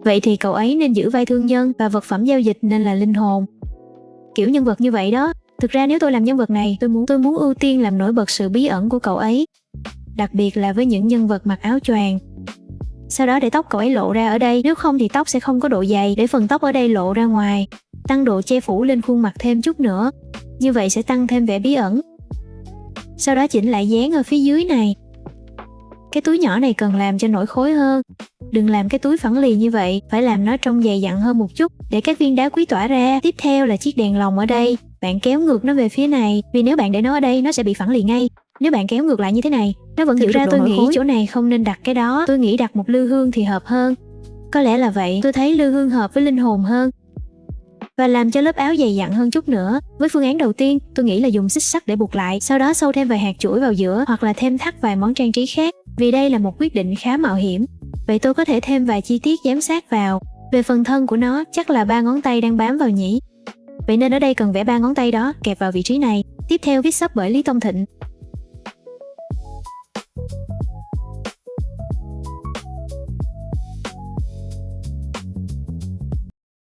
Vậy thì cậu ấy nên giữ vai thương nhân và vật phẩm giao dịch nên là linh hồn. Kiểu nhân vật như vậy đó. Thực ra nếu tôi làm nhân vật này, tôi muốn ưu tiên làm nổi bật sự bí ẩn của cậu ấy, đặc biệt là với những nhân vật mặc áo choàng. Sau đó để tóc cậu ấy lộ ra ở đây, nếu không thì tóc sẽ không có độ dày, để phần tóc ở đây lộ ra ngoài, tăng độ che phủ lên khuôn mặt thêm chút nữa. Như vậy sẽ tăng thêm vẻ bí ẩn. Sau đó chỉnh lại dáng ở phía dưới này. Cái túi nhỏ này cần làm cho nổi khối hơn. Đừng làm cái túi phẳng lì như vậy, phải làm nó trông dày dặn hơn một chút để các viên đá quý tỏa ra. Tiếp theo là chiếc đèn lồng ở đây. Bạn kéo ngược nó về phía này, vì nếu bạn để nó ở đây nó sẽ bị phẳng lì ngay. Nếu bạn kéo ngược lại như thế này, nó vẫn giữ ra. Tôi nghĩ chỗ này không nên đặt cái đó. Tôi nghĩ đặt một lư hương thì hợp hơn. Có lẽ là vậy, tôi thấy lư hương hợp với linh hồn hơn. Và làm cho lớp áo dày dặn hơn chút nữa. Với phương án đầu tiên, tôi nghĩ là dùng xích sắt để buộc lại, sau đó sâu thêm vài hạt chuỗi vào giữa, hoặc là thêm thắt vài món trang trí khác. Vì đây là một quyết định khá mạo hiểm, vậy tôi có thể thêm vài chi tiết giám sát vào. Về phần thân của nó, chắc là 3 ngón tay đang bám vào nhỉ. Vậy nên ở đây cần vẽ 3 ngón tay đó kẹp vào vị trí này. Tiếp theo viết sắp bởi Lý Tông Thịnh.